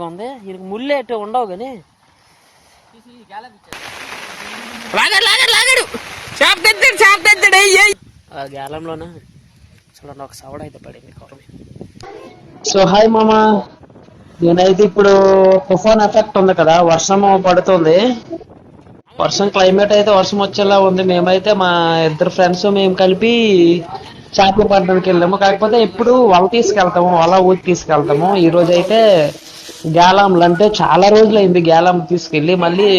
గా ఉంది. దీనికి ముళ్ళు ఎటు ఉండవు కానీ లాగాడు చేప తెచ్చాడు ఆ గ్యాలంలోనే చూడండి ఒక సవడ అయితే పడింది కొరమి. సో హాయ్ మామా, నేనైతే ఇప్పుడు తుఫాన్ ఎఫెక్ట్ ఉంది కదా, వర్షం పడుతుంది. వర్షం క్లైమేట్ అయితే వర్షం వచ్చేలా ఉంది. మేమైతే మా ఇద్దరు ఫ్రెండ్స్ మేము కలిపి చేపలు పట్టడానికి వెళ్ళాము. కాకపోతే ఎప్పుడు వల తీసుకెళ్తాము, వల ఊరికి తీసుకెళ్తాము. ఈ రోజు అయితే గ్యాలంలు, అంటే చాలా రోజులు అయింది గ్యాలం తీసుకెళ్ళి. మళ్ళీ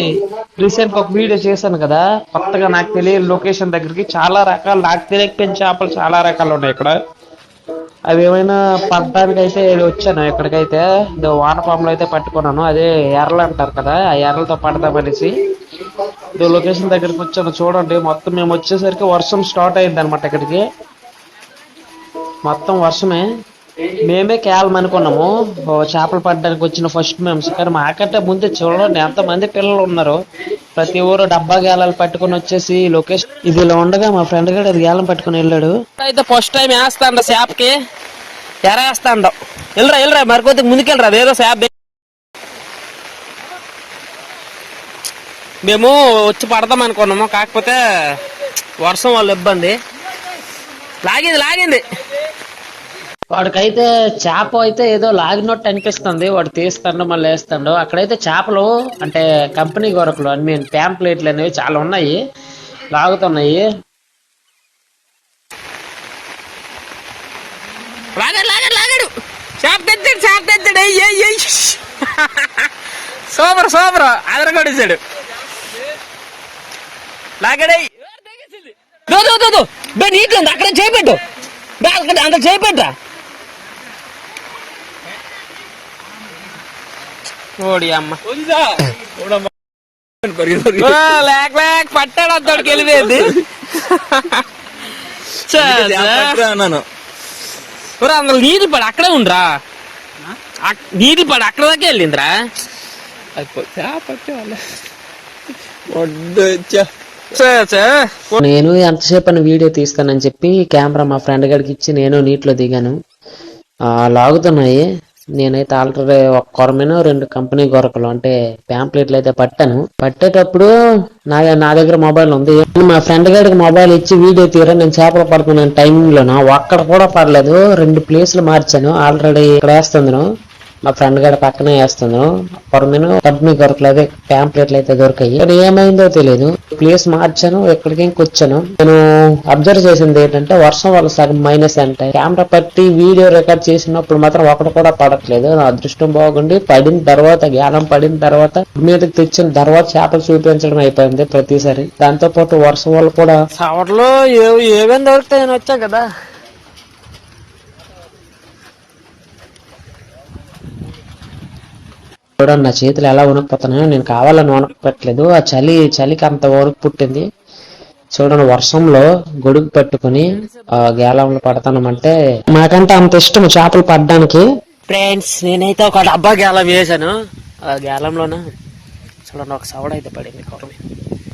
రీసెంట్ ఒక వీడియో చేశాను కదా, కొత్తగా నాకు తెలియని లొకేషన్ దగ్గరికి చాలా రకాలు, నాకు తెలియకపోయిన చేపలు చాలా రకాలు ఉన్నాయి ఇక్కడ. అవి ఏమైనా పట్టడానికి అయితే వచ్చాను ఇక్కడికైతే. వానపాములు అయితే పట్టుకున్నాను, అదే ఎర్రలు అంటారు కదా, ఆ ఎర్రలతో పడతామనేసి లొకేషన్ దగ్గరికి వచ్చాను. చూడండి మొత్తం మేము వచ్చేసరికి వర్షం స్టార్ట్ అయింది అనమాట. ఇక్కడికి మొత్తం వర్షమే. మేమే కేవలం అనుకున్నాము చేపలు పట్టడానికి వచ్చిన ఫస్ట్ మేము, కానీ మాకంటే ముందే చూడండి ఎంతమంది పిల్లలు ఉన్నారు. ప్రతి ఊరు డబ్బా గేలాలు పట్టుకుని వచ్చేసి లొకేషన్ ఇది ఇలా ఉండగా మా ఫ్రెండ్ గారు అది గేలం పట్టుకుని వెళ్ళాడు. అయితే ఫస్ట్ టైం వేస్తాండ చేపకి ఎరేస్తాండ. వెళ్ళరా మరికొద్ది ముందుకెళ్ళరా, వేరే చేప మేము వచ్చి పడదాం అనుకున్నాము. కాకపోతే వర్షం వల్ల ఇబ్బంది. లాగింది వాడికైతే చేప అయితే ఏదో లాగినట్టు అనిపిస్తుంది. వాడు తీస్తాడు మళ్ళీ వేస్తాడు. అక్కడైతే చేపలు అంటే కంపెనీ గొరకలు, ఐ మీన్ ప్యాంప్లెట్లు అనేవి చాలా ఉన్నాయి, లాగుతున్నాయి. లాగాడు చేప తెచ్చాడు సూపర్ అదరగొడిచాడు. లాగాడే నీటి ఉంది అక్కడ చేపెట్టు, అంత చేపెట్టా. ఓడి అమ్మ లేక పట్టాడు అద్దడికి వెళ్ళిపోయింది. అందులో నీళ్ళు పడి అక్కడే ఉండరా, నీళ్ళు పడి అక్కడ దాకా వెళ్ళిందిరా. నేను ఎంతసేపు అని వీడియో తీస్తానని చెప్పి కెమెరా మా ఫ్రెండ్ గడికి ఇచ్చి నేను నీటిలో దిగాను. లాగుతున్నాయి. నేనైతే ఆల్రెడీ ఒక కొరమేను 2 కంపెనీ గొరకలు అంటే ప్యాంప్లెట్లు అయితే పట్టాను. పట్టేటప్పుడు నా దగ్గర మొబైల్ ఉంది. మా ఫ్రెండ్ గడికి మొబైల్ ఇచ్చి వీడియో తీరా నేను చేపలు పడుతున్నాను టైంలోనా ఒక్కడ కూడా పడలేదు. 2 ప్లేస్లు మార్చాను. ఆల్రెడీ ఇక్కడ వేస్తున్నాను, మా ఫ్రెండ్ గడ పక్కనే వేస్తున్నాను. కొరమేను కంపెనీ గొరకలు అదే ప్యాంప్లెట్లు అయితే దొరికాయి. ఇక్కడ ఏమైందో తెలియదు, ప్లేస్ మార్చాను, ఎక్కడికి ఇంకొచ్చాను. నేను అబ్జర్వ్ చేసింది ఏంటంటే వర్షం వల్ల సగం మైనస్ అంటే కెమెరా పట్టి వీడియో రికార్డ్ చేసినప్పుడు మాత్రం ఒకటి కూడా పడట్లేదు. నా అదృష్టం బాగుండి పడిన తర్వాత గ్యాలం పడిన తర్వాత మీదకి తెచ్చిన తర్వాత చేపలు చూపించడం అయిపోయింది ప్రతిసారి. దాంతో పాటు వర్షం వల్ల కూడా సవర్లో ఏమేమి దొరుకుతాయని వచ్చా కదా. చూడండి నా చేతులు ఎలా వణుకుపోతున్నాయో. నేను కావాలని వణుకుపెట్టలేదు, ఆ చలికి అంత వణుకు పుట్టింది. చూడండి వర్షంలో గొడుగు పెట్టుకుని గేలంలో పడతానంటే మాకంటే అంత ఇష్టం చేపలు పడడానికి. ఫ్రెండ్స్ నేనైతే ఒక డబ్బా గేలం వేసాను. ఆ గేలంలోనే చూడండి ఒక సవడ అయితే పడింది కొరమి.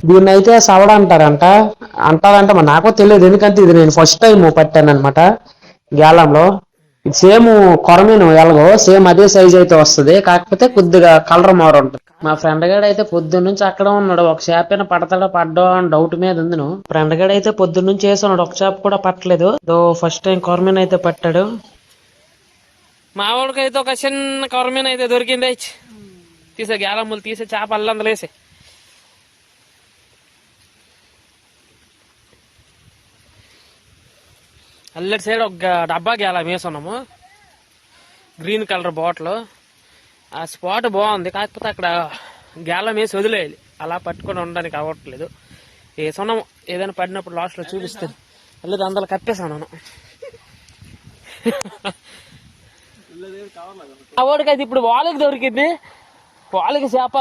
దీన్ని అయితే సవడ అంటారంటే మరి నాకు తెలియదు, ఎందుకంటే ఇది నేను ఫస్ట్ టైం పట్టాను అనమాట గేలంలో. ఇది సేమ్ కొరమీను ఎలాగో సేమ్ అదే సైజ్ అయితే వస్తుంది, కాకపోతే కొద్దిగా కలర్ మారు ఉంటుంది. మా ఫ్రెండ్ గడ అయితే పొద్దున్న నుంచి అక్కడ ఉన్నాడు. ఒక చేప పడతాడో పడ్డా అని డౌట్ మీద ఉంది. ఫ్రెండ్ గడ అయితే పొద్దున్న నుంచి వేసున్నాడు, ఒక చేప కూడా పట్టలేదు. ఫస్ట్ టైం కొరమీన్ అయితే పట్టాడు. మా వాడికైతే ఒక చిన్న కొరమీన్ అయితే దొరికింది. తీసే గ్యాలమ్ములు తీసే చేప అల్లందలేసే. అల్లటి సైడ్ ఒక డబ్బా గేలం వేసున్నాము, గ్రీన్ కలర్ బాటిల్. ఆ స్పాట్ బాగుంది, కాకపోతే అక్కడ గేలం వేసి వదిలేయాలి, అలా పట్టుకొని ఉండడానికి అవ్వట్లేదు. వేసున్నాము, ఏదైనా పడినప్పుడు లాస్ట్లో చూపిస్తాను. అల్లది అందులో కప్పేసాను. ఆ ఓడికైతే ఇప్పుడు వాళ్ళకి దొరికింది. వాళ్ళకి చేప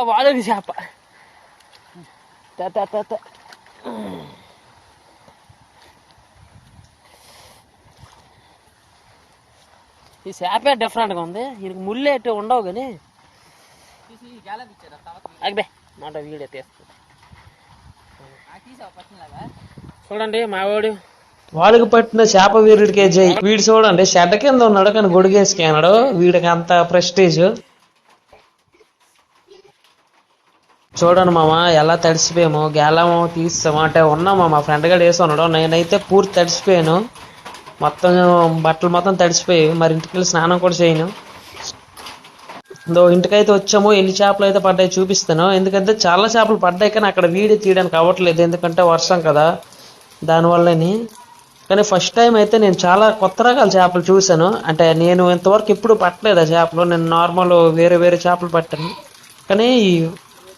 ఈ చేపే డిఫరెంట్ గా ఉంది. దీనికి ముళ్ళు ఎటు ఉండవు కానీ అగ్బే మాట వీడియో తీస్తా. చూడండి మావాడు వాళ్ళకి పట్టిన చేప వీరుడికే జై. వీడు చూడండి షెడ్ కింద ఉన్నాడు కానీ గొడుగేసుకున్నాడు. వీడికి అంత ప్రెస్టేజ్. చూడండి మామ ఎలా తడిసిపోయాము. గేలము తీస్తాము అంటే ఉన్నామా మా ఫ్రెండ్ గడు వేసి ఉన్నాడు. నేనైతే పూర్తి తడిసిపోయాను. మొత్తం బట్టలు మొత్తం తడిసిపోయాయి. మరి ఇంటికి వెళ్ళి స్నానం కూడా చేయను. ఇంటికైతే వచ్చాము. ఎన్ని చేపలు అయితే పడ్డాయి చూపిస్తాను. ఎందుకంటే చాలా చేపలు పడ్డాయి కానీ అక్కడ వీడియో తీయడానికి అవ్వట్లేదు, ఎందుకంటే వర్షం కదా, దానివల్లని. కానీ ఫస్ట్ టైం అయితే నేను చాలా కొత్త రకాల చేపలు చూశాను. అంటే నేను ఇంతవరకు ఎప్పుడు పట్టలేదు ఆ చేపలు. నేను నార్మల్ వేరే వేరే చేపలు పట్టాను, కానీ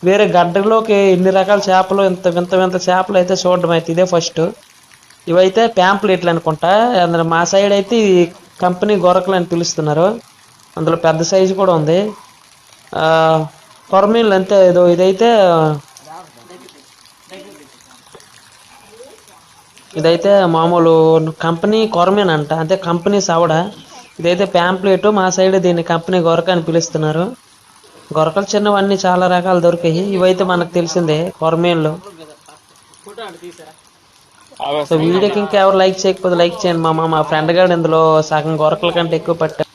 వేరే గడ్డలోకి ఇన్ని రకాల చేపలు, ఇంత వింత వింత చేపలు అయితే చూడడం అయితే ఇదే ఫస్ట్. ఇవైతే ప్యాంప్లెట్లు అనుకుంటా. అందులో మా సైడ్ అయితే ఈ కంపెనీ గొరకలు అని పిలుస్తున్నారు. అందులో పెద్ద సైజు కూడా ఉంది. కొరమీన్లు అంతే. ఇదైతే మామూలు కంపెనీ కొరమీన్ అంట, అంటే కంపెనీ సవడ. ఇదైతే ప్యాంప్లెట్, మా సైడ్ దీన్ని కంపెనీ గొరక అని పిలుస్తున్నారు. గొరకలు చిన్నవన్నీ చాలా రకాలు దొరికాయి. ఇవైతే మనకు తెలిసిందే కొరమీన్లు. సో వీడియోకి ఇంకా ఎవరు లైక్ చేయకపోతే లైక్ చేయండి మామ. మా ఫ్రెండ్ గారు ఇందులో సగం గొరకల కంటే ఎక్కువ పట్టారు.